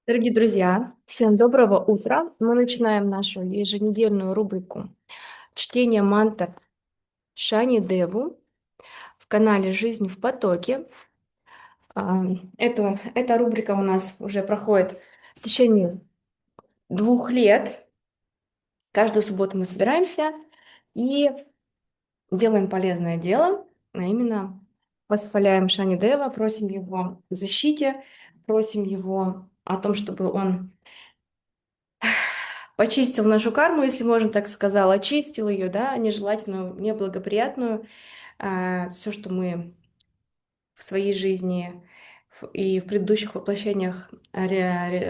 Дорогие друзья, всем доброго утра. Мы начинаем нашу еженедельную рубрику «Чтение мантр Шани Деву» в канале «Жизнь в потоке». Эта рубрика у нас уже проходит в течение 2 лет. Каждую субботу мы собираемся и делаем полезное дело, а именно восхваляем Шани Дева, просим его о защите, просим его о том, чтобы он почистил нашу карму, если можно так сказать, очистил ее, да, нежелательную, неблагоприятную, все, что мы в своей жизни и в предыдущих воплощениях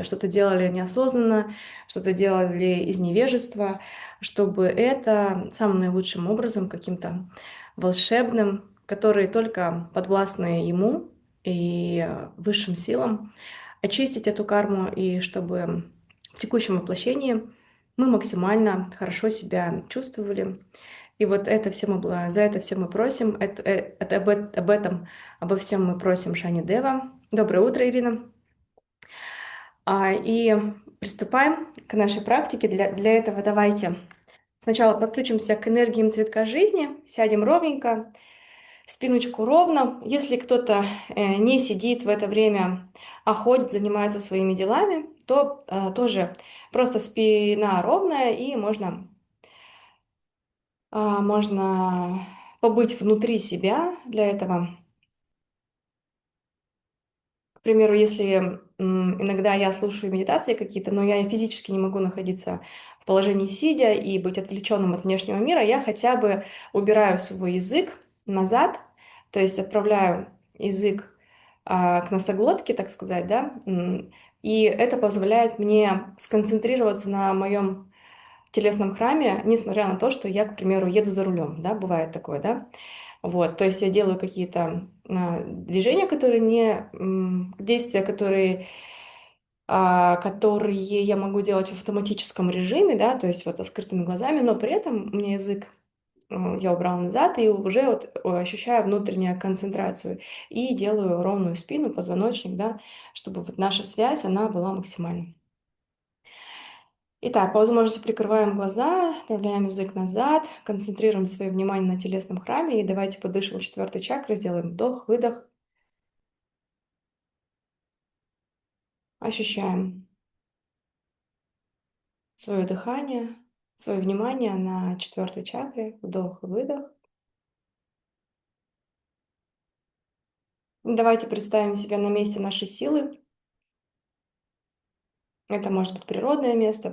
что-то делали неосознанно, что-то делали из невежества, чтобы это самым наилучшим образом, каким-то волшебным, который только подвластны ему и высшим силам, очистить эту карму, и чтобы в текущем воплощении мы максимально хорошо себя чувствовали. И вот за это все мы просим, об этом, обо всем мы просим Шани Дева. Доброе утро, Ирина. И приступаем к нашей практике. Для этого давайте сначала подключимся к энергиям цветка жизни, сядем ровненько, спиночку ровно. Если кто-то не сидит в это время, а ходит, занимается своими делами, то тоже просто спина ровная, и можно побыть внутри себя для этого. К примеру, если иногда я слушаю медитации какие-то, но я физически не могу находиться в положении сидя и быть отвлеченным от внешнего мира, я хотя бы убираю свой язык назад, то есть отправляю язык к носоглотке, так сказать, да, и это позволяет мне сконцентрироваться на моем телесном храме, несмотря на то, что я, к примеру, еду за рулем, да, бывает такое, да. Вот, то есть я делаю какие-то движения, действия, которые я могу делать в автоматическом режиме, да, то есть вот открытыми глазами, но при этом у меня язык я убрала назад и уже вот ощущаю внутреннюю концентрацию и делаю ровную спину, позвоночник, да, чтобы вот наша связь, она была максимальной. Итак, по возможности прикрываем глаза, отправляем язык назад, концентрируем свое внимание на телесном храме и давайте подышим 4-й чакрой, сделаем вдох, выдох, ощущаем свое дыхание, свое внимание на 4-й чакре, вдох, выдох. Давайте представим себя на месте нашей силы. Это может быть природное место,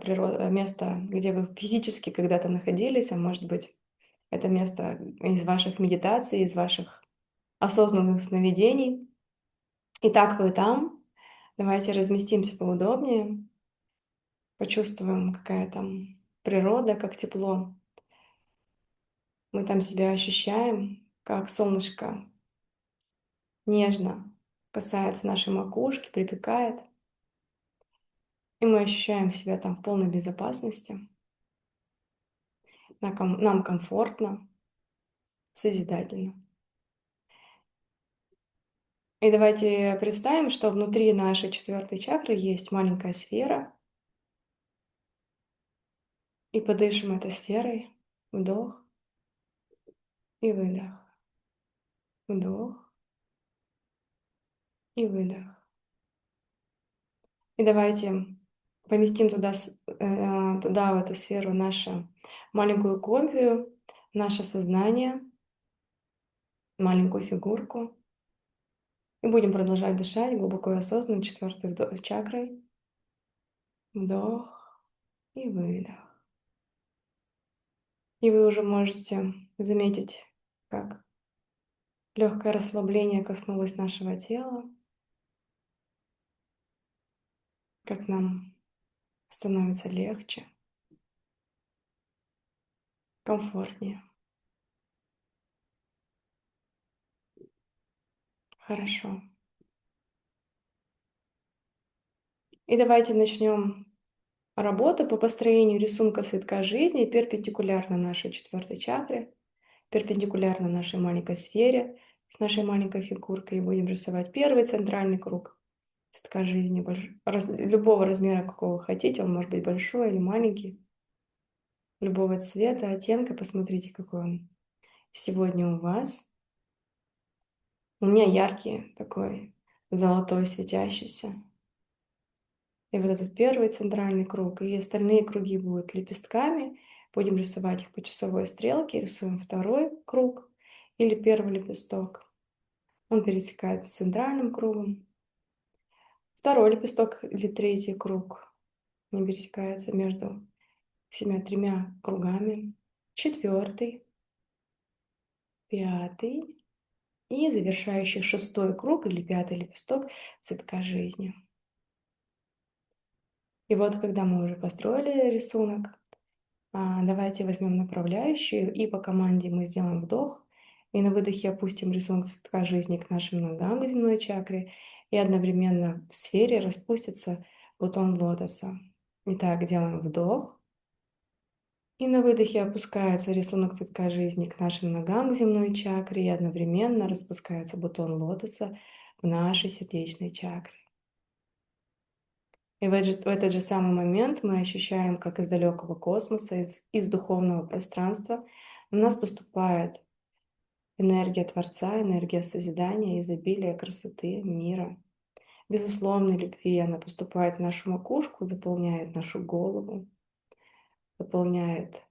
место, где вы физически когда-то находились, а может быть это место из ваших медитаций, из ваших осознанных сновидений. Итак, вы там. Давайте разместимся поудобнее, почувствуем, какая там природа, как тепло. Мы там себя ощущаем, как солнышко нежно касается нашей макушки, припекает. И мы ощущаем себя там в полной безопасности. Нам комфортно, созидательно. И давайте представим, что внутри нашей 4-й чакры есть маленькая сфера. И подышим этой сферой. Вдох и выдох. Вдох и выдох. И давайте поместим туда, в эту сферу, нашу маленькую копию, наше сознание, маленькую фигурку. И будем продолжать дышать глубоко и осознанно 4-й чакрой. Вдох и выдох. И вы уже можете заметить, как легкое расслабление коснулось нашего тела, как нам становится легче, комфортнее. Хорошо. И давайте начнем работу по построению рисунка цветка жизни перпендикулярно нашей 4-й чакре, перпендикулярно нашей маленькой сфере с нашей маленькой фигуркой. И будем рисовать первый центральный круг, цветка жизни, любого размера, какого вы хотите, он может быть большой или маленький, любого цвета, оттенка. Посмотрите, какой он сегодня у вас. У меня яркий такой, золотой, светящийся. И вот этот первый центральный круг, и остальные круги будут лепестками. Будем рисовать их по часовой стрелке. Рисуем второй круг или первый лепесток. Он пересекается с центральным кругом. Второй лепесток или третий круг не пересекается между всеми тремя кругами. Четвертый, пятый и завершающий шестой круг или пятый лепесток цветка жизни. И вот когда мы уже построили рисунок, давайте возьмем направляющую, и по команде мы сделаем вдох, и на выдохе опустим рисунок цветка жизни к нашим ногам, к земной чакре, и одновременно в сфере распустится бутон лотоса. Итак, делаем вдох, и на выдохе опускается рисунок цветка жизни к нашим ногам, к земной чакре, и одновременно распускается бутон лотоса в нашей сердечной чакре. И в этот же самый момент мы ощущаем, как из далекого космоса, из духовного пространства на нас поступает энергия Творца, энергия созидания, изобилия, красоты, мира, безусловной любви. Она поступает в нашу макушку, заполняет нашу голову, заполняет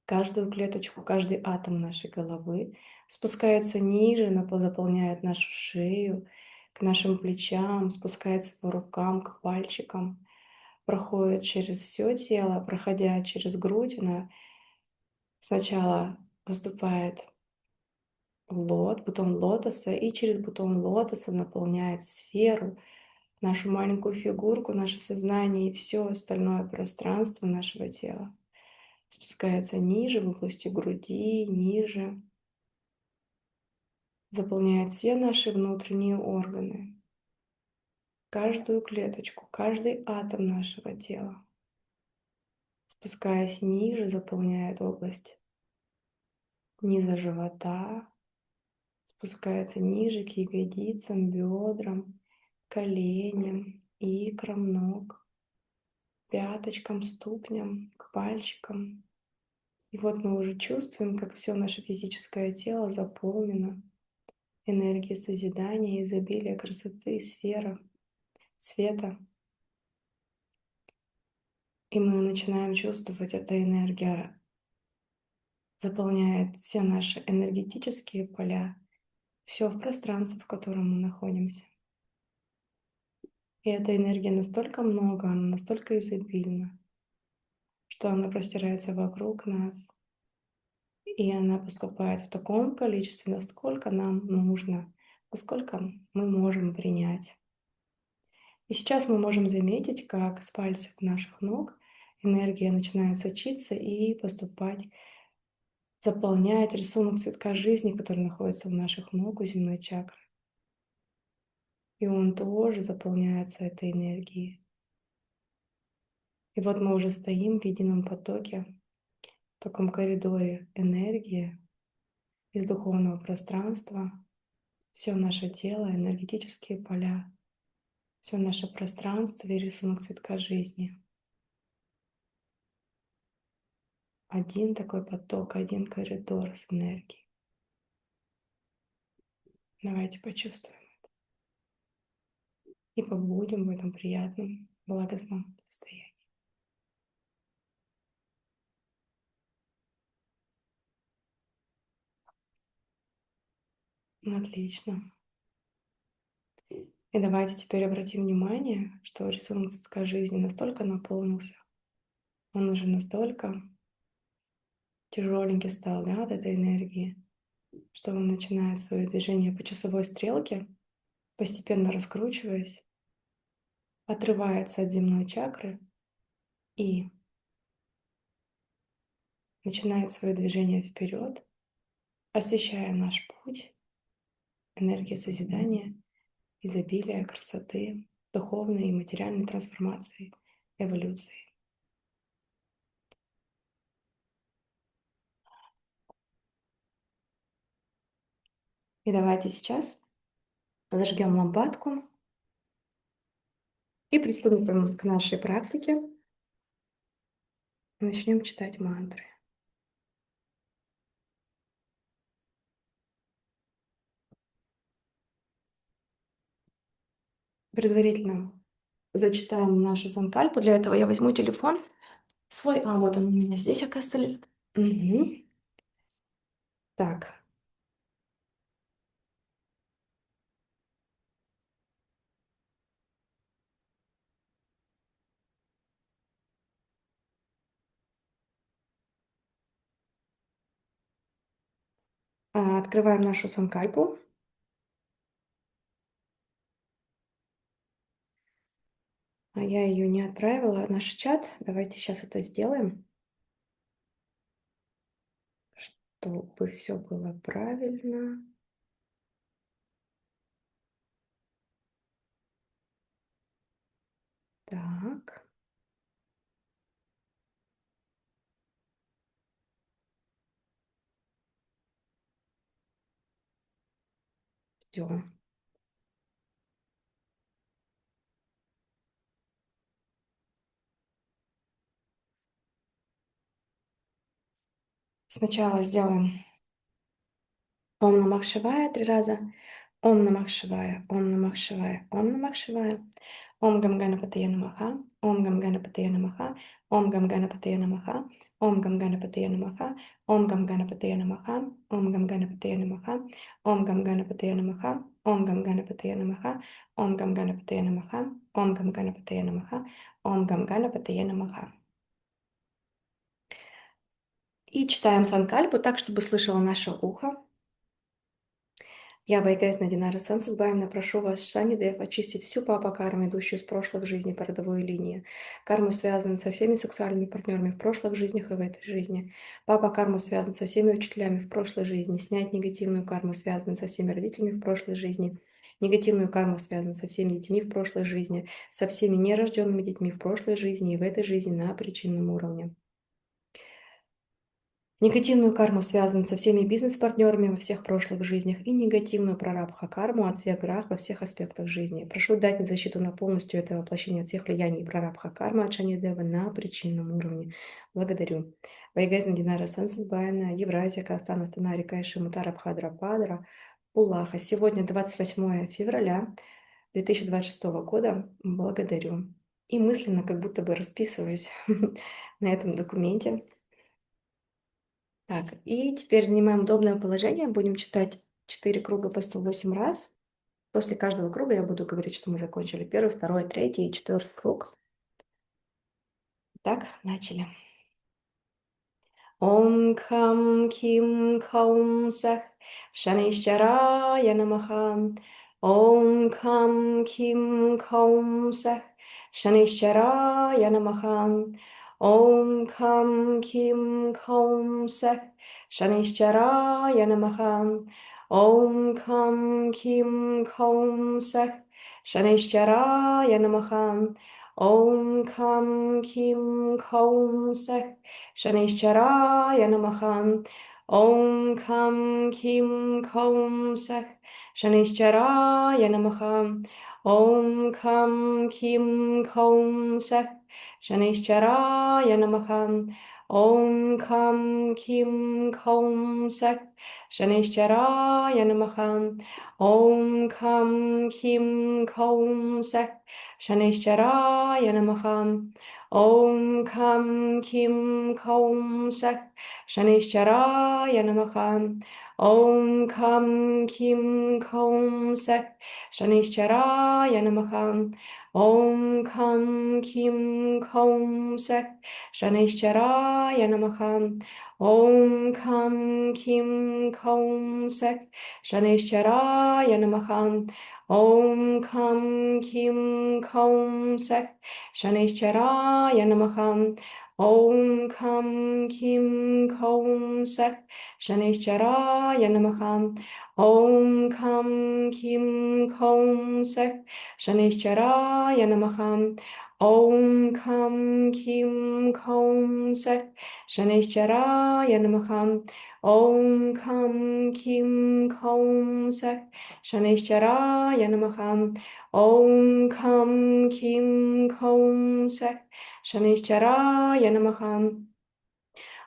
каждую клеточку, каждый атом нашей головы, спускается ниже, она заполняет нашу шею, к нашим плечам, спускается по рукам, к пальчикам, проходит через все тело, проходя через грудь, она сначала поступает в бутон лотоса, и через бутон лотоса наполняет сферу, нашу маленькую фигурку, наше сознание и все остальное пространство нашего тела. Спускается ниже, в области груди, ниже, заполняет все наши внутренние органы, каждую клеточку, каждый атом нашего тела. Спускаясь ниже, заполняет область низа живота, спускается ниже к ягодицам, бедрам, коленям, икрам ног, пяточкам, ступням, к пальчикам. И вот мы уже чувствуем, как все наше физическое тело заполнено энергией созидания, изобилия, красоты, сфера, света. И мы начинаем чувствовать, эта энергия заполняет все наши энергетические поля, все в пространстве, в котором мы находимся. И эта энергия настолько много, она настолько изобильна, что она простирается вокруг нас, и она поступает в таком количестве, насколько нам нужно, насколько мы можем принять. И сейчас мы можем заметить, как с пальцев наших ног энергия начинает сочиться и поступать, заполняет рисунок цветка жизни, который находится у наших ног, у земной чакры. И он тоже заполняется этой энергией. И вот мы уже стоим в едином потоке, в таком коридоре энергии из духовного пространства, все наше тело, энергетические поля, все наше пространство и рисунок цветка жизни. Один такой поток, один коридор с энергией. Давайте почувствуем и побудем в этом приятном, благостном состоянии. Отлично. И давайте теперь обратим внимание, что рисунок цветка жизни настолько наполнился, он уже настолько тяжеленький стал, да, от этой энергии, что он начинает свое движение по часовой стрелке, постепенно раскручиваясь, отрывается от земной чакры и начинает свое движение вперед, освещая наш путь, энергия созидания, изобилия, красоты, духовной и материальной трансформации, эволюции. И давайте сейчас зажгем лампадку И приступим к нашей практике. Начнем читать мантры. Предварительно зачитаем нашу санкальпу. Для этого я возьму телефон свой. Вот он у меня здесь, оказывается, лежит. Мгм. Так. Открываем нашу санкальпу. Я ее не отправила в наш чат. Давайте сейчас это сделаем, чтобы все было правильно. Так. Все. Сначала сделаем Ом Намах Шивая 3 раза. Ом Намах Шивая, Ом Намах Шивая, Ом Намах Шивая. Ом Гам Ганапатая Намаха, Ом Гам Ганапатая Намаха, Ом Гам Ганапатая Намаха, Ом Гам Ганапатая Намаха, Ом Гам Ганапатая Намаха, Ом Гам Ганапатая Намаха, Ом Гам Ганапатая Намаха, Ом Гам Ганапатая Намаха, Ом Гам Ганапатая Намаха, Ом Гам Ганапатая Намаха, Ом Гам Ганапатая Намаха. И читаем санкальпу так, чтобы слышало наше ухо. Я, Байгайзна Динара Сансабаевна, прошу вас, Шанидев, очистить всю папа-карму, идущую из прошлых жизней по родовой линии. Карму, связанную со всеми сексуальными партнерами в прошлых жизнях и в этой жизни. Папа-карму, связан со всеми учителями в прошлой жизни. Снять негативную карму, связанную со всеми родителями в прошлой жизни. Негативную карму, связанную со всеми детьми в прошлой жизни. Со всеми нерожденными детьми в прошлой жизни и в этой жизни на причинном уровне. Негативную карму, связанную со всеми бизнес-партнерами во всех прошлых жизнях, и негативную прарабха карму от всех грах во всех аспектах жизни. Прошу дать мне защиту на полностью это воплощение от всех влияний прарабха кармы от Шанидева на причинном уровне. Благодарю. Вайгазна Динара Сансубайна, Евразия, Кастана, Астана, Река Шимутара, Бхадра, Падра, Улаха. Сегодня 28 февраля 2026 года. Благодарю. И мысленно как будто бы расписываюсь на этом документе. Так, и теперь занимаем удобное положение. Будем читать 4 круга по 108 раз. После каждого круга я буду говорить, что мы закончили. Первый, второй, третий и четвертый круг. Так, начали. Ом Кхам Ким Кхаум Сах Шанишчарая Намаха. Ом Кхам Ким Кхаум Сах Шанишчарая Намаха. Ом Кхам Ким Кхаум Сах Шанишчарая Намаха. Ом Кхам Ким Кхаум Сах Шанишчарая Намаха. Ом Кхам Ким Кхаум Сах Шанишчарая Намаха. Ом Кхам Ким Кхаум Сах Шанишчарая Намаха. Ом Кхам Ким Кхаум Сах Шанишчарая Намаха. Ом Кхам Ким Кхаум Сах Шанишчарая Намаха. Ом Кхам Ким Кхаум Сах Шанишчарая Намаха. Ом Кхам Ким Кхаум Сах Шанишчарая Намаха. Ом Кхам Ким Кхаум Сах Шанишчарая Намаха. Ом Кхам Ким Кхаум Сах Шанишчарая Намаха. Ом Кхам Ким Кхаум Сах Шанишчарая Намаха. Ом Кхам Ким Кхаум Сах Шанишчарая Намаха. Ом Кхам Ким Кхаум Сах Шанишчарая Намаха. Ом Кхам Ким Кхаум Сах Шанишчарая Намаха. Om Kam Kim Kaum Sak Shanishcharaya Namaha. Om Kam Kim Kaum Sak Shanishcharaya Namaha. Om Kam Kim Kaum Sak Shanishcharaya Namaha.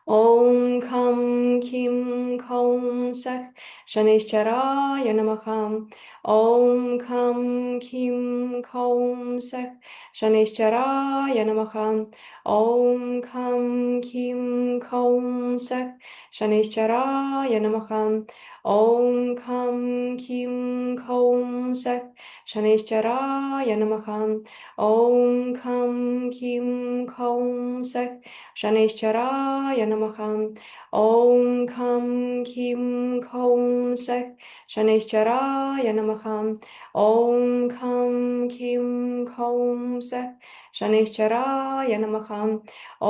Om Kam Kim Kaum Sak Shanishcharaya Namaha. Om Kam Kim Kaum Sak Shanishcharaya Namaha. Om Kam Kim Kaum Sak Shanishcharaya Namaha. Om Kam Kim Kaum Sak Shanishcharaya Namaha. Om Kam Kim Kaum Sak Shanishcharaya Namaha. Om Kam Kim Kaum Sak Shanishcharaya Namaha. Om Kam Kim Kaum Sak Shanishcharaya Namaha.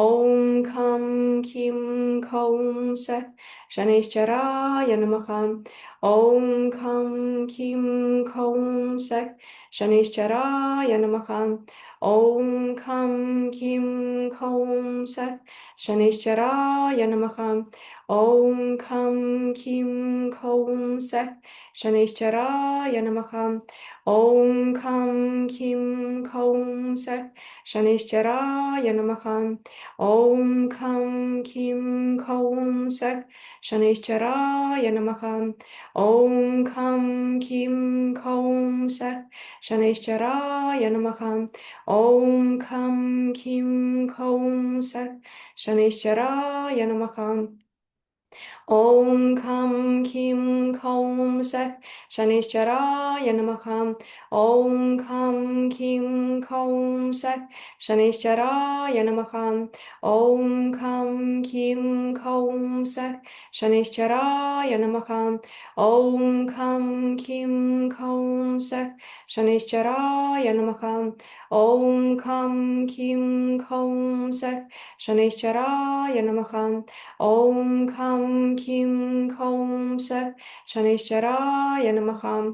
Om Kam Kim Kaum Sak Shanishcharaya Namaha. Om Kam Kim Kaum Sak Shanishcharaya Namaha. Om Kam Kim Kaum Sak Shanishcharaya Namaha. Om Kam Kim Kaum Sak Shanishcharaya Namaha. Om Kam Kim Kaum Sak Shanishcharaya Namaha. Om Kam Kim Kaum Sak Shanishcharaya Namaha. Om Kam Kim Kaum Sak Shanishcharaya Namaha. Om Kam Kim Kaum Sak Shanishcharaya Namaha. Om Kam Kim Kaum Sak Shanishcharaya Namaha. Om Kam Kim Kaum Sak Shanishcharaya Namaha. Om Kam Kim Kaum Sak Shanishcharaya Namaha. Om Kam Kim Kaum Sak Shanishcharaya Namaha. Om Kam Kim Kaum Sak Shanishcharaya Namaha. Om Kam Kim Kaum Sak Shanishcharaya Namaha.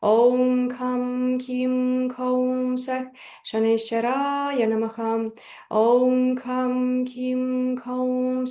Om Kam Kim Kaum Sak Shanishcharaya Namaha. Om Kam Kim Kaum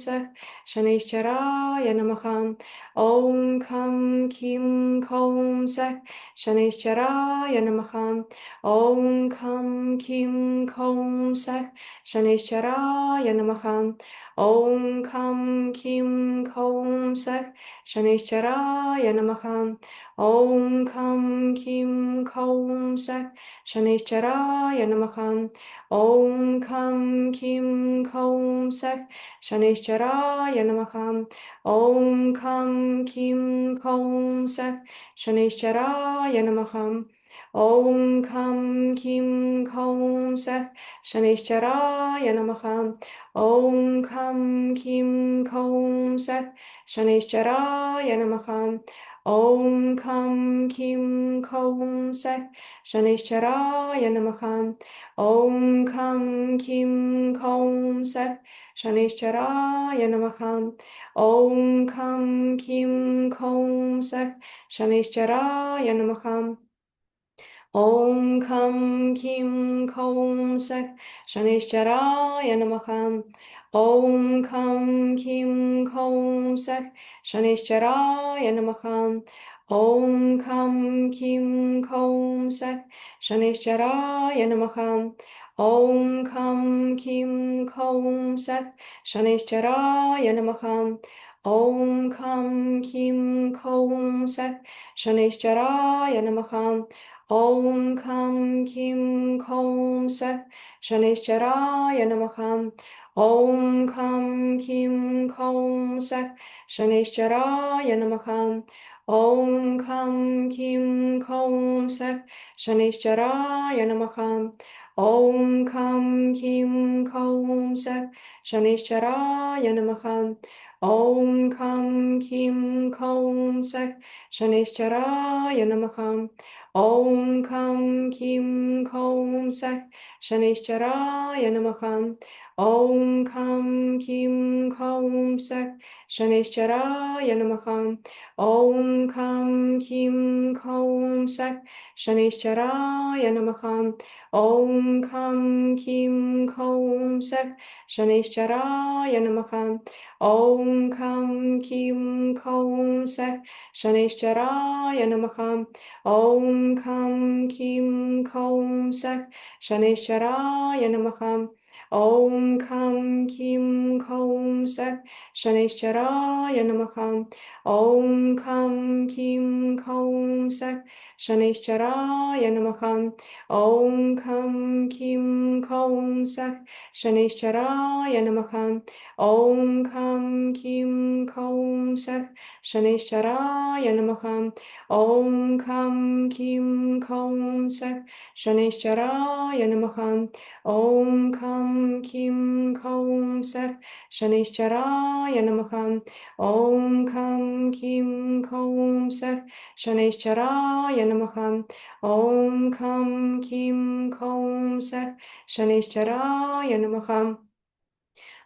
Sak Shanishcharaya Namaha. Om Kam Kim Kaum Sak Shanishcharaya Namaha. Om Kam Kim Kaum Sak Shanishcharaya Namaha. Om Kam Kim Kaum Sak Shanishcharaya Namaha. Om Kam Kim Kaum Sak Shanishcharaya Namaha. Om Kam Kim Kaum Sak Shanishcharaya Namaha. Om Kam Kim Kaum Sak Shanishcharaya Namaha. Om Kam Kim Kaum Sak Shanishcharaya Namaha. Om Kam Kim Kaum Sak Shanishcharaya Namaha. Om Kam Kim Kaum Sak Shanishcharaya Namaha. Om Kam Kim Kaum Sak Shanishcharaya Namaha. Om Kam Kim Kaum Sak Shanishcharaya Namaha. Om Kam Kim Kaum Sak Shanishcharaya Namaha. Om Kam Kim Kaum Sak Shanishcharaya Namaha. Om Kam Kim Kaum Sak Shanishcharaya Namaha. Om Kam Kim Kaum Sak Shanishcharaya Namaha. Om Kam Kim Kaum Sak Shanishcharaya Namaha. Om Kam Kim Kaum Sak Shanishcharaya Namaha. Om Kam Kim Kaum Sak Shanishcharaya Namaha. Om Kam Kim Kaum Sak Shanishcharaya Namaha. Om Kam Kim Kaum Sak Shanishcharaya Namaha. Om Kam Kim Kaum Sak Shanishcharaya Namaha. Om Kam Kim Kaum Sak Shanishcharaya Namaha. Om Kam Kim Kaum Sak Shaneshwaraya Namaha. Om Kam Kim Kaum Sak Shaneshwaraya Namaha. Om Kam Kim Kaum Sak Shaneshwaraya Namaha. Om Kam Kim Kaum Sak Shaneshwaraya Namaha. Om Kam Kim Kaum Sak Shaneshwaraya Namaha. Om Kam Kim Kaum Sak Shaneshwaraya Namaha. Om Kam Kim Kaum Sak Shaneshwaraya Namaha. Om Kam Kim Kaum Sak Shaneshwaraya Namaha. Om Kam Kim Kaum Sak Shaneshwaraya Namaha. Om Kam Kim Kaum Sak Shaneshwaraya Namaha. Om Kam Kim Kaum Sak Shaneshwaraya Namaha. Om Kam Kim Kaum Sak Shaneshwaraya Namaha. Om Kam Kim Kaum Sak Shaneshwaraya Namaha.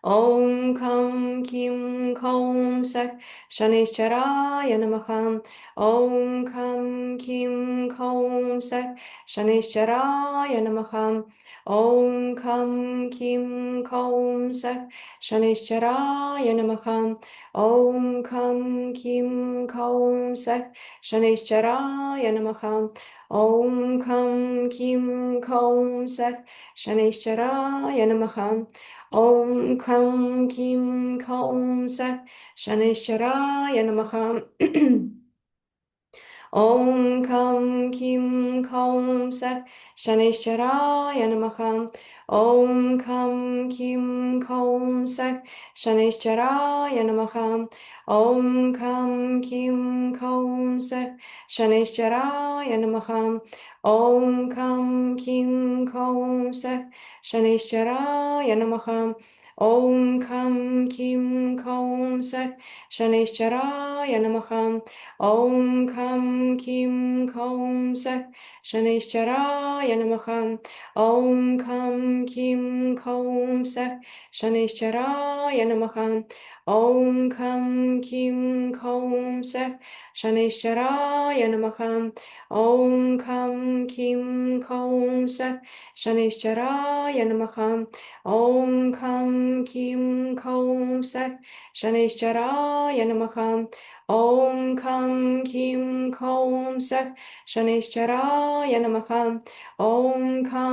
Om Kam Kim Kaum Sak Shaneshwaraya Namaha. Om Kam Kim Kaum Sak Shaneshwaraya Namaha. Om Kam Kim Kaum Sak Shaneshwaraya Namaha. Om Kam Kim Kaum Sak Shaneshwaraya Namaha. Om Kam Kim Kaum Sak Shaneshwaraya Namaha. Om Kam Kim Kaum Sak Shaneshwaraya Namaha. Om Kam Kim Kaum Sak Shaneshwaraya Namaha. Om Kam Kim Kaum Sak Shaneshwaraya Namaha. Om Kam Kim Kaum Sak Shaneshwaraya Namaha. Om Kam Kim Kaum Sak Shaneshwaraya Namaha. Om Kam Kim Kaum Sak Shaneshwaraya Namaha. Om Kam Kim Kaum Sak Shaneshwaraya Namaha. Om Kam Kim Kaum Sak Shaneshwaraya Namaha. Om Kam Kim Kaum Sak Shaneshwaraya Namaha. Om Kam Kim Kaum Sak Shaneshwaraya Namaha. Om Kam Kim Kaum Sak Shaneshwaraya Namaha. Om Kam Kim Kaum Sak Shaneshwaraya Namaha. Om Kam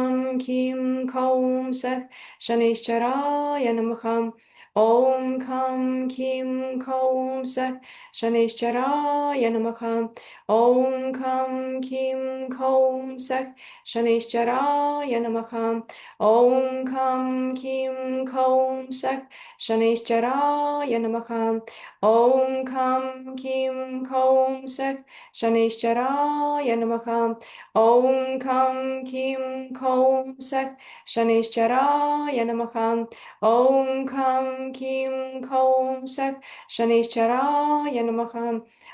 Kim Kaum Sak Shaneshwaraya Namaha. Om Kam Kim Kaum Sak Shaneshwaraya Namaha. Om Kam Kim Kaum Sak Shaneshwaraya Namaha. Om Kam Kim Kaum Sak Shaneshwaraya Namaha. Om Kam Kim Kaum Sak Shaneshwaraya Namaha. Om Kam Kim Kaum Sak Shaneshwaraya Namaha. Om Kam Kim Kaum Sak Shaneshwaraya Namaha.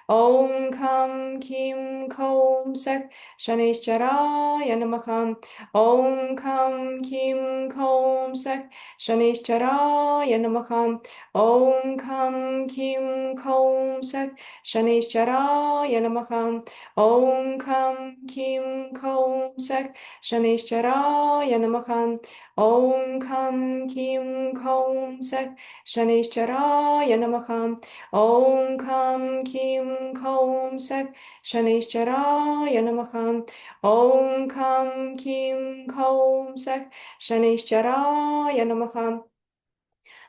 Om Kam Kim Kaum Sak Shaneshwaraya Namaha. Om Kam Kim Kaum Sak Shaneshwaraya Namaha. Om Kam Kim Kaum Sak Shaneshwaraya Namaha. Om Kam Kim Kaum Sak Shaneshwaraya Namaha. Om Kam Kim Kaum Sak Shaneshwaraya Namaha. Om Kam Kim Kaum Sak Shaneshwaraya Namaha. Om Kam Kim Kaum Sak Shaneshwaraya Namaha.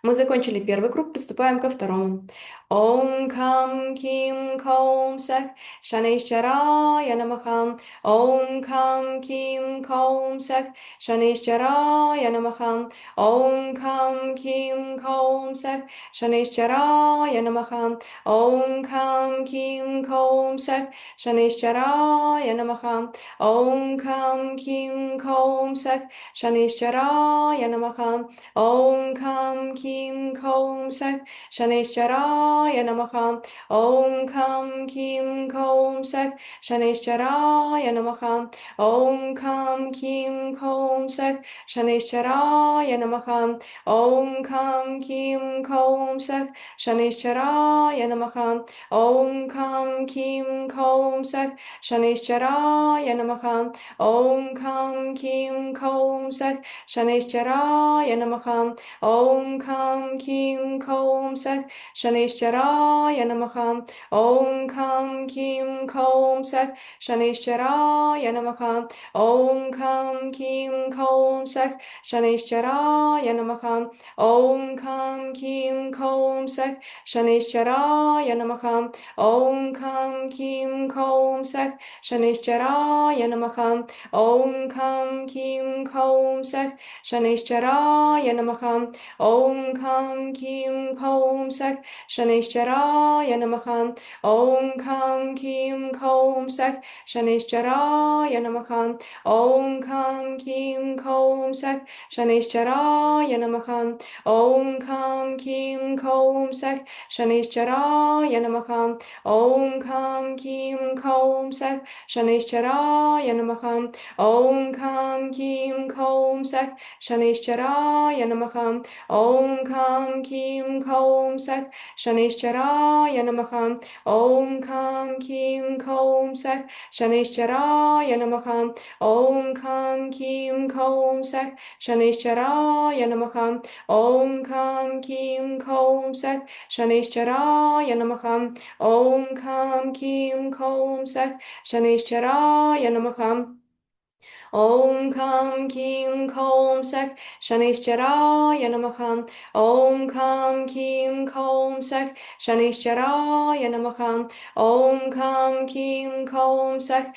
Мы закончили первый круг, приступаем ко второму. Om Kam Kim Kaum Sak Shaneshwaraya Namaha. Om Kam Kim Kaum Sak Shaneshwaraya Namaha. Om Kam Kim Kaum Sak Shaneshwaraya Namaha. Om Kam Kim Kaum Sak Shaneshwaraya Namaha. Om Kam Kim Kaum Sak Shaneshwaraya Namaha. Om Kam Kim Kaum Sak Shaneshwaraya Shaneshwaraya Namaha Om Kam Kim Kaum Sak Shaneshwaraya Namaha Om Kam Kim Kaum Sak Shaneshwaraya Namaha Om Kam Kim Kaum Sak Shaneshwaraya Namaha Om Kam Kim Kaum Sak Shaneshwaraya Namaha Om Kam Kim Kaum Sak Shaneshwaraya Namaha Om Kam Kim Kaum Sak Shaneshwaraya Namaha Om Kam Kim Kaum Sak Shaneshwaraya Namaha Om Kam Kim Kaum Sak Shaneshwaraya Namaha Om Kam Kim Kaum Sak Shaneshwaraya Namaha Om Kam Kim Kaum Sak Shaneshwaraya Namaha Om Kam Kim Kaum Sak Shaneshwaraya Namaha Om Kam Kim Kaum Sak Shaneshwaraya Namaha Om Kam Kim Kaum Sak Shaneshwaraya Namaha Om Kam Kim Kaum Sak Shaneshwaraya Namaha Om Kam Kim Kaum Sak Shaneshwaraya Namaha Om Kam Kim Kaum Sak Shaneshwaraya Namaha Om Kam Kim Kaum Sak Shaneshwaraya Namaha Om Kam Kim Kaum Sak Shaneshwaraya Namaha Om Kam Kim Kaum Sak Shaneshwaraya Namaha Om Kam Kim Kaum Sak Shaneshwaraya Namaha Om Kam Kim Kaum Sak Shaneshwaraya Namaha Om Kam Kim Kaum Sak Shaneshwaraya Namaha Om Kam Kim Kaum Sak Shaneshwaraya Namaha Om Kam Kim Kaum Sak Shaneshwaraya Namaha Om Kam Kim Kaum Sak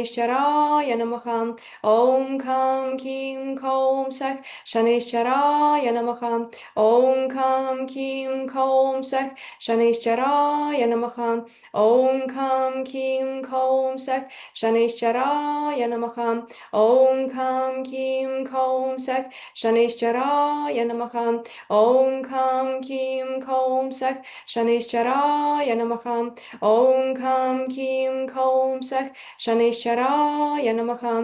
Shaneshwaraya Namaha Om Kam Kim Kaum Sak Shaneshwaraya Namaha Om Kam Kim Kaum Sak Shaneshwaraya Namaha Om Kam Kim Kaum Sak Shaneshwaraya Namaha Om Kam Kim Kaum Sak Shaneshwaraya Namaha Om Kam Kim Kaum Sak Shaneshwaraya Namaha Om Kam Kim Kaum Sak Shaneshwaraya Namaha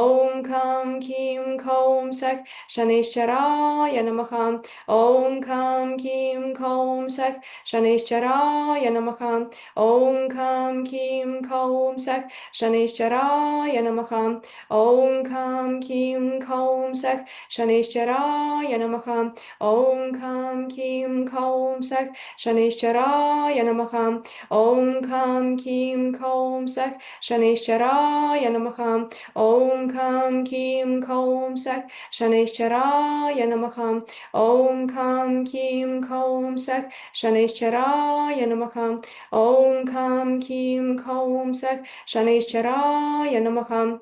Om Kam Kim Kaum Sak Shaneshwaraya Namaha Om Kam Kim Kaum Sak Shaneshwaraya Namaha Om Kam Kim Kaum Sak Shaneshwaraya Namaha Om Kam Kim Kaum Sak Shaneshwaraya Namaha Om Kam Kim Kaum Sak Shaneshwaraya Namaha Om Kam Kim Kaum Sak Shaneshwaraya Namaha Om Kam Kim Kaum Sak Shaneshwaraya Namaha Om Kam Kim Kaum Sak Shaneshwaraya Namaha Om Kam Kim Kaum Sak Shaneshwaraya Namaha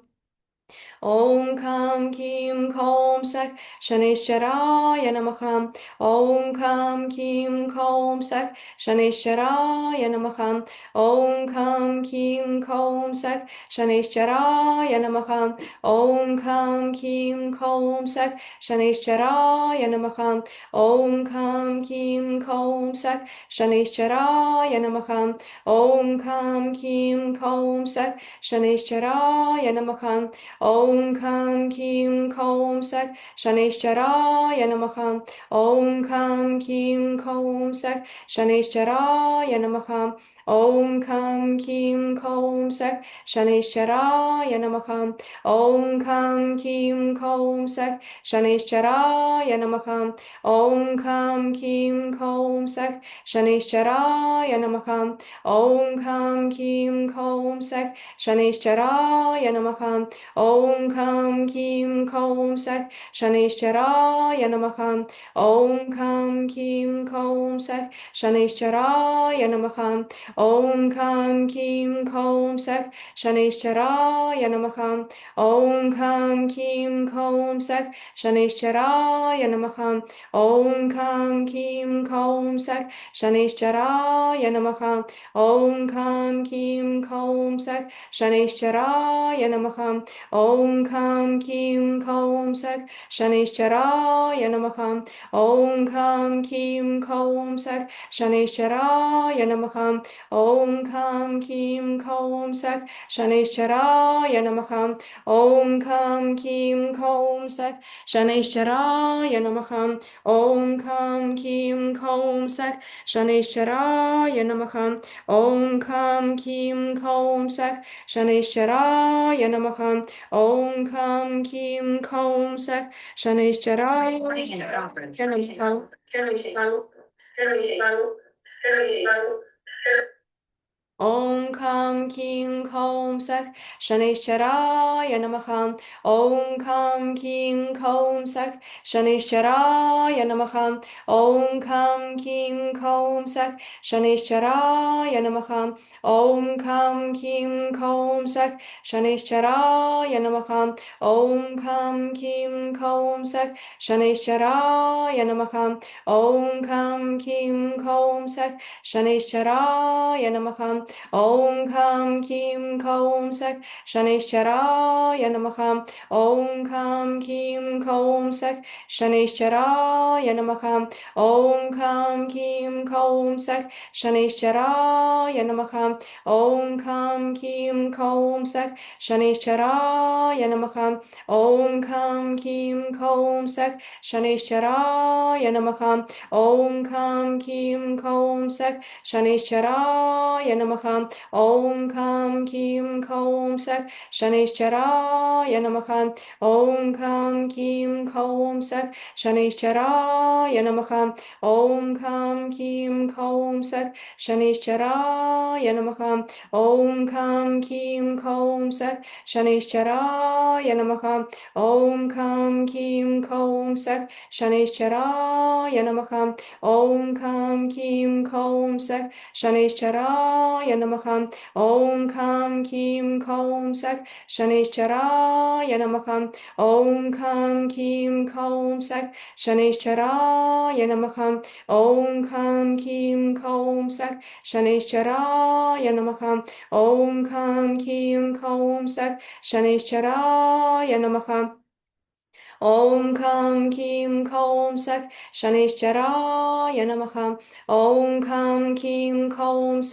Om Kam Kim Kaum Sak Shaneshwaraya Namaha Om Kam Kim Kaum Sak Shaneshwaraya Namaha Om Kam Kim Kaum Sak Shaneshwaraya Namaha Om Kam Kim Kaum Sak Shaneshwaraya Namaha Om Kam Kim Kaum Sak Shaneshwaraya Namaha Om Kam Kim Kaum Sak Shaneshwaraya Namaha Om Kam Kim Kaum Sak Shaneshwaraya Namaha Om Kam Kim Kaum Sak Shaneshwaraya Namaha Om Kam Kim Kaum Sak Shaneshwaraya Namaha Om Kam Kim Kaum Sak Shaneshwaraya Namaha Om Kam Kim Kaum Sak Shaneshwaraya Namaha Om Kam Kim Kaum Sak Shaneshwaraya Namaha Om Kam Kim Kaum Sak Shaneshwaraya Namaha Om Kam Kim Kaum Sak Shaneshwaraya Namaha Om Kam Kim Kaum Sak Shaneshwaraya Namaha Om Kam Kim Kaum Sak Shaneshwaraya Namaha Om Kam Kim Kaum Sak Shaneshwaraya Namaha Om Kam Kim Kaum Sak Shaneshwaraya Namaha Om Om Kam Kim Kaum Sak Shanishcharaya Namaha. Om Kam Kim Kaum Sak Shanishcharaya Namaha. Om Kam Kim Kaum Sak Shanishcharaya Namaha. Om Kam Kim Kaum Sak Shanishcharaya Namaha. Om Kam Kim Kaum Sak Shanishcharaya Namaha. Om Kam Kim Kaum Sak Shanishcharaya Namaha. Om Kam Kim Kaum Sak Shanishcharaya Namaha. Om Kam Kim Kaum Sak Shanishcharaya Namaha. Om Kam Kim Kaum Sak Shanishcharaya Namaha. Om Kam Kim Kaum Sak Shanishcharaya Namaha. Om Kam Kim Kaum Sak Shanishcharaya Namaha. Om Kam Kim Kaum Sak Shanishcharaya Namaha. Om Kam Kim Kaum Sak Shanishcharaya Namaha. Om Kam Kim Kaum Sak Shanishcharaya Namaha. Om Kam Kim Kaum Sak Shanishcharaya Namaha. Om Kam Kim Kaum Sak Shanishcharaya Namaha. Om Kam Kim Kaum Sak Shanishcharaya Namaha. Om Kam Kim Kaum Sak Shanishcharaya Namaha. Om Kam Kim Kaum Sak Shanishcharaya Namaha. Om Kam Kim Kaum Sak Shanishcharaya Namaha. Om Kam Kim Kaum Sak Shanishcharaya Namaha. Om Kam Kim Kaum Sak Shanishcharaya Namaha. Om Kam Kim Kaum Sak Shanishcharaya Namaha. Om Kam Kim Kaum Sak Shanishcharaya Namaha. Om Kam Kim Kaum Sak Shanishcharaya Namaha. Om Kam Kim Kaum Sak Shanishcharaya Namaha. Om Kam Kim Kaum Sak Shanishcharaya Namaha. Om Kam Kim Kaum Sak Shanishcharaya Namaha. Om Kam Kim Kaum Sak Shanishcharaya Namaha. Om Kam Kim Kaum Sak Shanishcharaya Namaha. Om Kam Kim Kaum Sak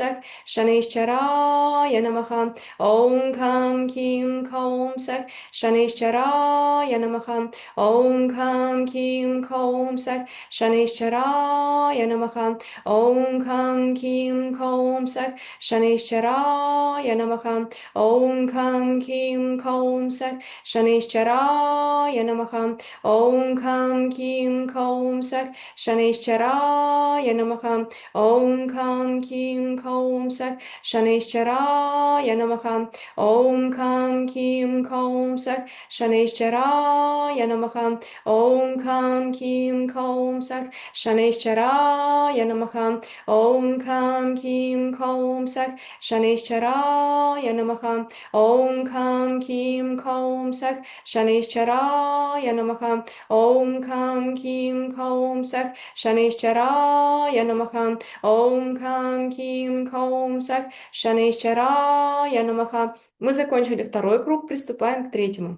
Shanishcharaya Namaha. Om Kam Kim Kaum Sak Shanishcharaya Namaha. Om Kam Kim Kaum Sak Shanishcharaya Namaha. Om Kam Kim Kaum Sak Shanishcharaya Namaha. Om Kam Kim Kaum Sak Shanishcharaya Namaha. Om Kam Kim Kaum Sak Shanishcharaya Namaha. Om Kam Kim Kaum Sak Shanishcharaya Namaha. Om Kam Kim Kaum Sak Shanishcharaya Namaha. Om Kam Kim Kaum Sak Shanishcharaya Namaha. Om Kam Kim Kaum Sak Shanishcharaya Namaha. Om Kam Kim Kaum Sak Shanishcharaya Namaha. Om Kam Kim Kaum Sak Shanishcharaya Namaha. Om Kam Kim Kaum Sak Shanishcharaya Namaha. Мы закончили второй круг, приступаем к третьему.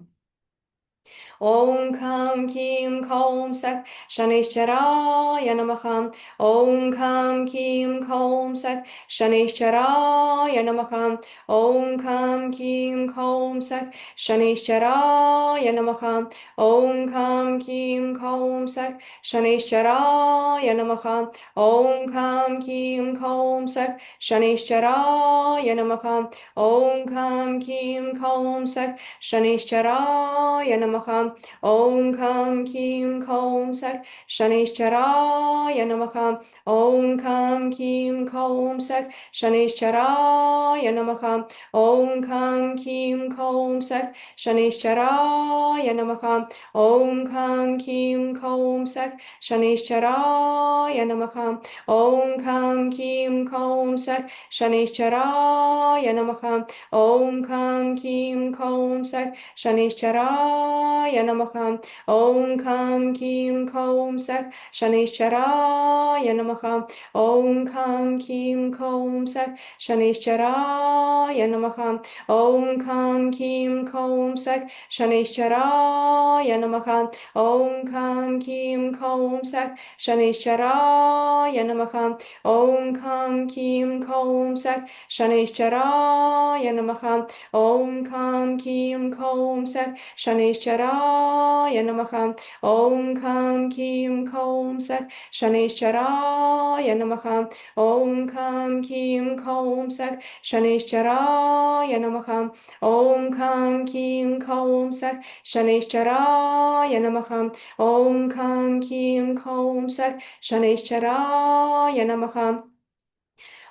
Om Kam Kim Kaum Sak Shanishcharaya Namaha. Om Kam Kim Kaum Sak Shanishcharaya Namaha. Om Kam Kim Kaum Sak Shanishcharaya Namaha. Om Kam Kim Kaum Sak Shanishcharaya Namaha. Om Kam Kim Kaum Sak Shanishcharaya Namaha. Om Kam Kim Kaum Sak Shanishcharaya Namaha. Om Kam Kim Kaum Sak Shanishcharaya Namaha. Om Kam Kim Kaum Sak Shanishcharaya Namaha. Om Kam Kim Kaum Sak Shanishcharaya Namaha. Om Kam Kim Kaum Sak Shanishcharaya Namaha. Om Kam Kim Kaum Sak Shanishcharaya Namaha. Om Kam Kim Kaum Sak Shanishcharaya Namaha. Om Kam Kim Kaum Sak Shanishcharaya Namaha. Om Kam Kim Kaum Sak Shanishcharaya Namaha. Om Kam Kim Kaum Sak Shanishcharaya Namaha. Om Kam Kim Kaum Sak Shanishcharaya Namaha. Om Kam Kim Kaum Sak Shanishcharaya Namaha. Om Kam Kim Kaum Sak Shanishcharaya Namaha. Om Kam Kim Kaum Sak Shanishcharaya Namaha. Om Kam Kim Kaum Sak Shanishcharaya Namaha. Om Kam Kim Kaum Sak Shanishcharaya Namaha. Om Kam Kim Kaum Sak Shanishcharaya Namaha.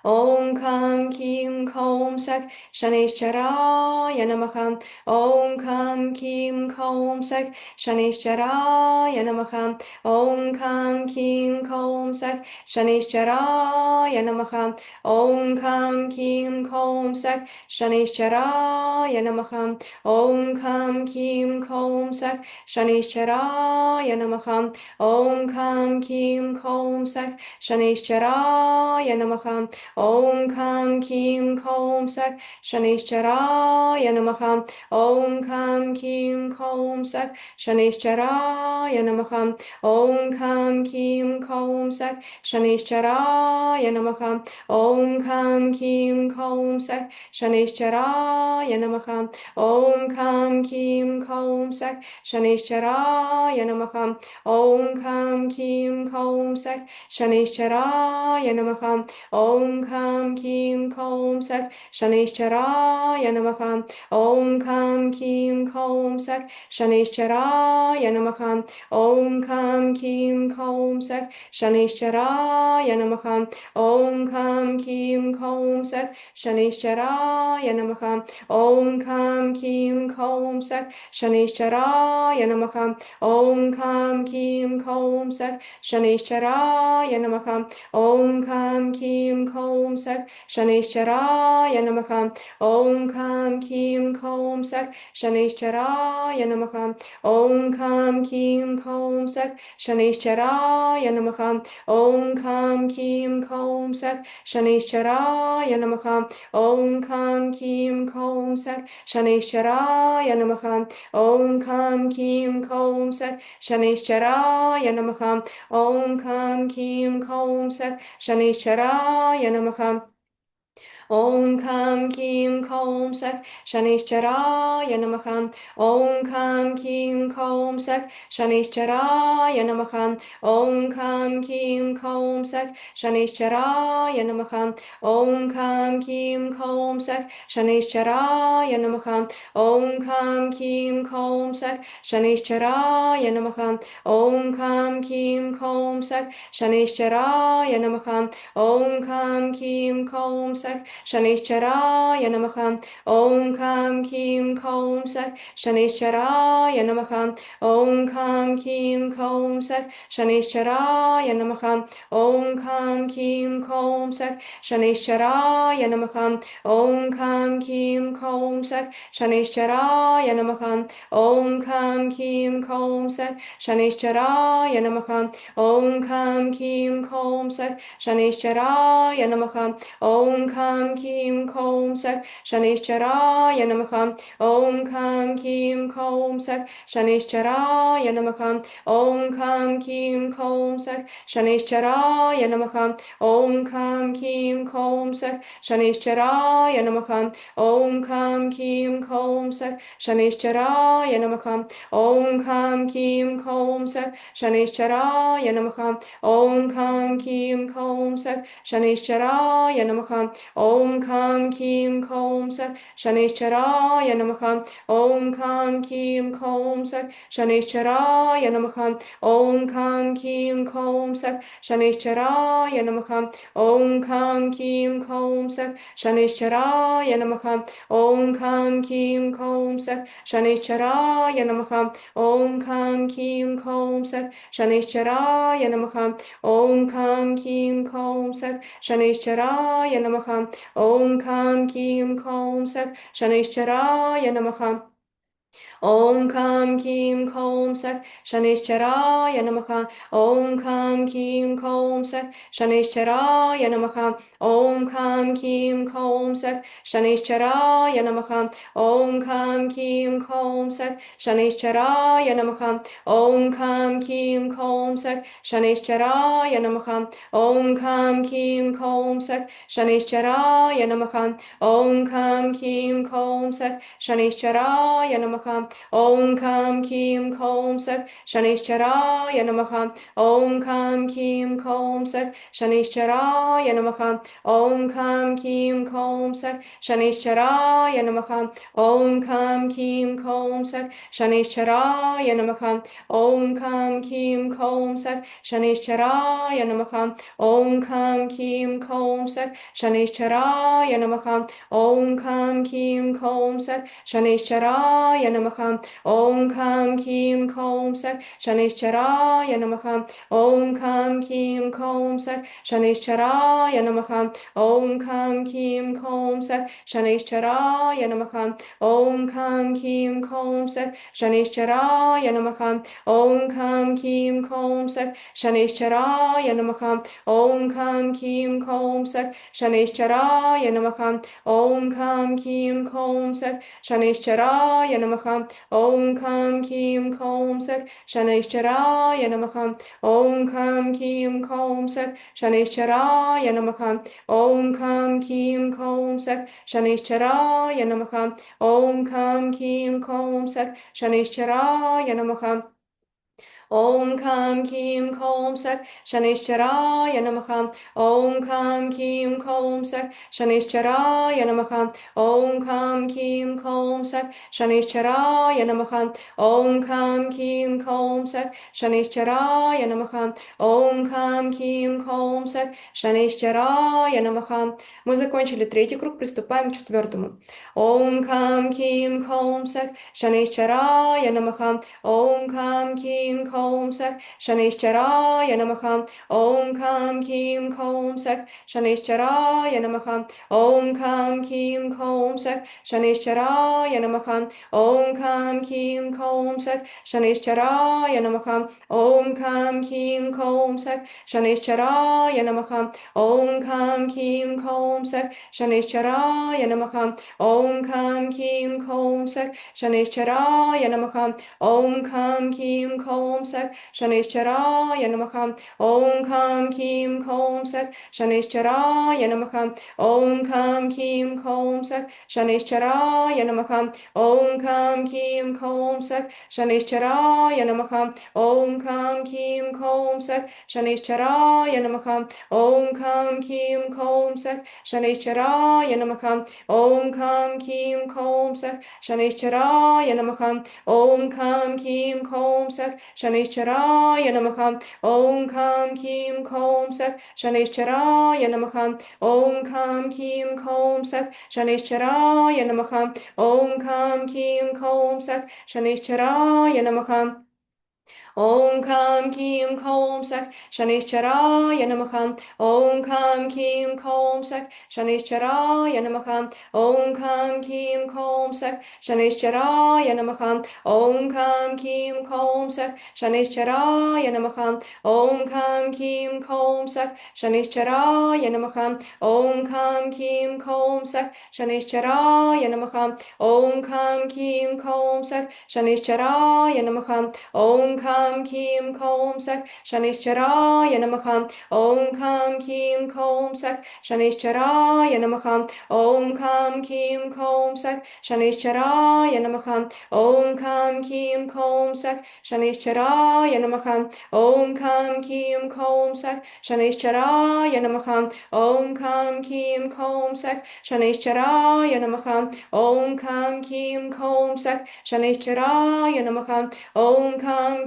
Om Kam Kim Kaum Sak Shanishcharaya Namaha. Om Kam Kim Kaum Sak Shanishcharaya Namaha. Om Kam Kim Kaum Sak Shanishcharaya Namaha. Om Kam Kim Kaum Sak Shanishcharaya Namaha. Om Kam Kim Kaum Sak Shanishcharaya Namaha. Om Kam Kim Kaum Sak Shanishcharaya Namaha. Om Kam Kim Kaum Sak Shanishcharaya Namaha. Om Kam Kim Kaum Sak Shanishcharaya Namaha. Om Kam Kim Kaum Sak Shanishcharaya Namaha. Om Kam Kim Kaum Sak Shanishcharaya Namaha. Om Kam Kim Kaum Sak Shanishcharaya Namaha. Om Kam Kim Kaum Sak Shanishcharaya Namaha. Om Kam Kim Kaum Sak Shanishcharaya Namaha. Om Kam Kim Kaum Sak Shanishcharaya Namaha. Om Kam Kim Kaum Sak Shanishcharaya Namaha. Om Kam Kim Kaum Sak Shanishcharaya Namaha. Om Kam Kim Kaum Sak Shanishcharaya Namaha. Om Kam Kim Kaum Sak Shanishcharaya Namaha. Om Kam Kim Kaum Sak Shanishcharaya Namaha. Om Kam Kim Kaum Sak Shanishcharaya Namaha. Om Kam Kim Kaum Sak Shanishcharaya Namaha. Om Kam Kim Kaum Sak Shanishcharaya Namaha. Om Kam Kim Kaum Sak Shanishcharaya Namaha. Om Kam Kim Kaum Sak Shanishcharaya Namaha. Om Kam Kim Kaum Sak Shanishcharaya Namaha. Om Kam Kim Kaum Sak Shanishcharaya Namaha. Om Kam Kim Kaum Sak Shanishcharaya Namaha. Om Kam Kim Kaum Sak Shanishcharaya Namaha. Om Kam Kim Kaum Sak Shanishcharaya Namaha. Om Kam Kim Kaum Sak Shanishcharaya Namaha. Om Kam Kim Kaum Sak Shanishcharaya Namaha. Om Kam Kim Kaum Sak Shanishcharaya Namaha. Om Kam Kim Kaum Sak Shanishcharaya Namaha. Om Kam Kim Kaum Sak Shanishcharaya Namaha. Om Kam Kim Kaum Sak Shanishcharaya Namaha. Om Kam Kim Kaum Sak Shanishcharaya Namaha. Om Kam Kim Kaum Sak Shanishcharaya Namaha. Om Kam Kim Kaum Sak Shanishcharaya Namaha. Om Kam Kim Kaum Sak Shanishcharaya Namaha. Om Kam Kim Kaum Sak Shanishcharaya Namaha. Om Kam Kim Kaum Sak Shanishcharaya Namaha. Om Kam Kim Kaum Sak Shanishcharaya Namaha. Om Kam Kim Kaum Sak Shanishcharaya Namaha. Om Kam Kim Kaum Sak Shanishcharaya Namaha. Om Kam Kim Kaum Sak Shanishcharaya Namaha. Om Kam Kim Kaum Sak Shanishcharaya Namaha. Om Kam Kim Kaum Sak Shanishcharaya Namaha. Om Kam Kim Kaum Sak Shanishcharaya Namaha. Om Kam Kim Kaum Sak Shanishcharaya Namaha. Om Kam Kim Kaum Sak Shanishcharaya Namaha. Om Kam Kim Kaum Sak Shanishcharaya Namaha. Om Kam Kim Kaum Sak Shanishcharaya Namaha. Om Kam Kim Kaum Sak Shanishcharaya Namaha. Om Kam Kim Kom Sak Shanishcharaya Namaha. Om Kam Kim Kom Sak Shanishcharaya Namaha. Om Kam Kim Kom Sak Shanishcharaya Namaha. Om Kam Kim Kom Sak Shanishcharaya Namaha. Om Kam Kim Kom Sak Shanishcharaya Namaha. Om Kam Kim Kom Sak Shanishcharaya Namaha. Om Kam Kim Kom Sak Shanishcharaya Namaha. Om Kam Kim Kom Sak Shanishcharaya Namaha. Om Kam Kim Kom Sak Shanishcharaya Namaha. Om Kam Kim Kom Sak Shanishcharaya Namaha. Om Kam Kim Kom Sak Shanishcharaya Namaha. Om Kam Kim Kom Sak Shanishcharaya Namaha. Om Kam Kim Kom Sak Shanishcharaya Namaha. Om Kam Kim Kom Sak Shanishcharaya Namaha. Om Kam Kim Kom Sak Shanishcharaya Namaha. Om Kam Kim Kom Sak Shanishcharaya Namaha. Om Kam Kim Kom Sak Shanishcharaya Namaha. Om Kam Kim Kom Sak Shanishcharaya Namaha. Om Kam Kim Kom Sak Shanishcharaya Namaha. Om Kam Kim Kom Sak Shanishcharaya Namaha. Om Kam Kim Kom Sak Shanishcharaya Namaha. Om Kam Kim Kom Sak Shanishcharaya Namaha. Om Kam Kim Kom Sak Shanishcharaya Namaha. Om Kam Kim Kom Sak Shanishcharaya Namaha. Om Kam Kim Kom Sak Shanishcharaya Namaha. Om Kam Kim Kom Sak Shanishcharaya Namaha. Om Kam Kim Kom Sak Shanishcharaya Namaha. Om Kam Kim Kom Sak Shanishcharaya Namaha. Om Kam Kim Kom Sak Shanishcharaya Namaha. Om Kam Kim Kom Sak Shanishcharaya Namaha. Мы закончили третий круг, приступаем к четвертому. Om Kam Kim Kom Sak Shanishcharaya Namaha. Om Kam Kim Kom Sak Shanishcharaya Namaha. Om Kam Kim Kom Sak Shanishcharaya Namaha. Om Kam Kim Kom Sak Shanishcharaya Namaha. Om Kam Kim Kom Sak Shanishcharaya Namaha. Om Kam Kim Kom Sak Shanishcharaya Namaha. Om Kam Kim Kom Sak Shanishcharaya Namaha. Om Kam Kim Kom Sak Shanishcharaya Namaha. Om Kam Kim Kom Sak Shanishcharaya Namaha. Om Kam Kim Kom Sak Shanishcharaya Namaha. Om Kam Kim Kom Sak Shanishcharaya Namaha. Om Kam Kim Kom Sak Shanishcharaya Namaha. Om Kam Kim Kom Sak Shanishcharaya Namaha. Om Kam Kim Kom Sak Shanishcharaya Namaha. Om Kam Kim Kom Sak Shanishcharaya Namaha. Om Kam Kim Kom Sak Shanishcharaya Namaha. Om Kam Kim Kom Sak Shanishcharaya Namaha. Om Kam Kim Kom Sak Shanishcharaya Namaha. Om Kam Kim Kom Sak Shanishcharaya Namaha. Om Kam Kim Kom Sak Shanishcharaya Namaha. Om Kam Kim Kom Sak Shanishcharaya Namaha. Om Kam Kim Kom Sak Shanishcharaya Namaha. Om Kam Kim Kom Sak Shanishcharaya Namaha. Om Kam Kim Kom Sak Shanishcharaya Namaha. Om Kam Kim Kom Sak Shanishcharaya Namaha. Om Kam Kim Kom Sak Shanishcharaya Namaha. Om Kam Kim Kom Sak Shanishcharaya Namaha. Om Kam Kim Kom Sak Shanishcharaya Namaha. Om Kam Kim Kom Sak Shanishcharaya Namaha. Om Kam Kim Kom Sak Shanishcharaya Namaha. Om Kam Kim Kom Sak Shanishcharaya Namaha. Om Kam Kim Kom Sak Shanishcharaya Namaha. Om Kam Kim Kom Sak Shanishcharaya Namaha. Om Kam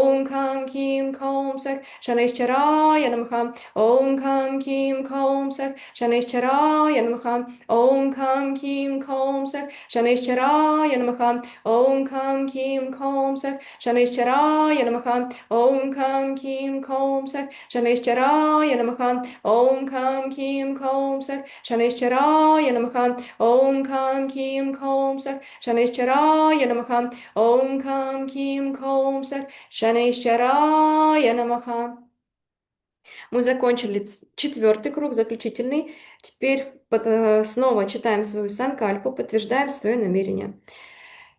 Om Kam Kim Kaum Sak Shaneshwaraya Namaha. Om Kam Kim Kaum Sak Shaneshwaraya Namaha. Om Kam Kim Kaum Sak Shaneshwaraya Namaha. Om Kam Kim Kaum Sak Shaneshwaraya Namaha. Om Kam Kim Kaum Sak Shaneshwaraya Namaha. Om Kam Kim Kaum Sak Shaneshwaraya Namaha. Om Kam Kim Kaum Sak Shaneshwaraya Namaha. Om Kam Kim Kaum Sak Shaneshwaraya Namaha. Мы закончили четвертый круг, заключительный. Теперь снова читаем свою санкальпу, подтверждаем свое намерение.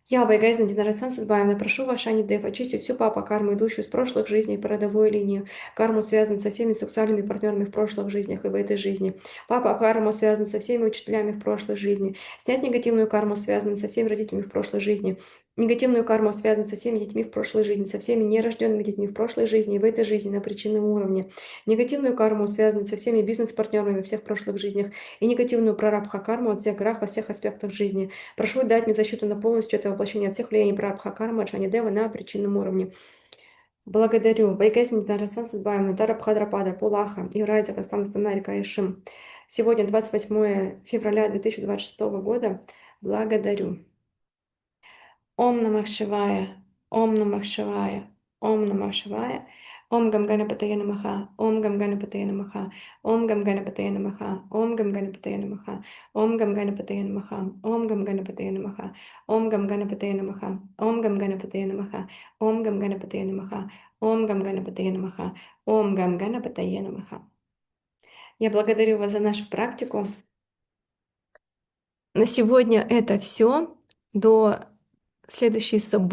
Я, Байгайзна Динарасан Садбаевна, прошу ваша Анидев очистить всю папа карму, идущую с прошлых жизней по родовой линии, карму, связанную со всеми сексуальными партнерами в прошлых жизнях и в этой жизни, папа карму, связанную со всеми учителями в прошлой жизни, снять негативную карму, связанную со всеми родителями в прошлой жизни, негативную карму, связанную со всеми детьми в прошлой жизни, со всеми нерожденными детьми в прошлой жизни и в этой жизни на причинном уровне, негативную карму, связанную со всеми бизнес-партнерами во всех прошлых жизнях и негативную прарабха карму от всех грах во всех аспектах жизни. Прошу дать мне защиту на полностью это воплощение от всех влияний прарабха кармы Джани Дева на причинном уровне. Благодарю. Байгайсин Дарасан Садбаевна, Дарабхадрапада, Пулаха, Евразия, Кастан, Станарика и Шим. Сегодня 28 февраля 2026 года. Благодарю. Ом Намах Шивая, Ом Намах Шивая, Ом Намах Шивая, Ом Гамгана Патая Намаха, Ом Гамгана Патая Намаха, Ом Гамгана Патая Намаха, Ом Гамгана Патая Намаха, Ом Гамгана Патая Намаха, Ом Гамгана Патая Намаха, Ом Гамгана Патая Намаха, Ом Гамгана Патая Намаха, Ом Гамгана Патая Намаха, Ом Гамгана Патая Намаха, Ом Гамгана Патая Намаха. Я благодарю вас за нашу практику. На сегодня это все. До следующей субботы.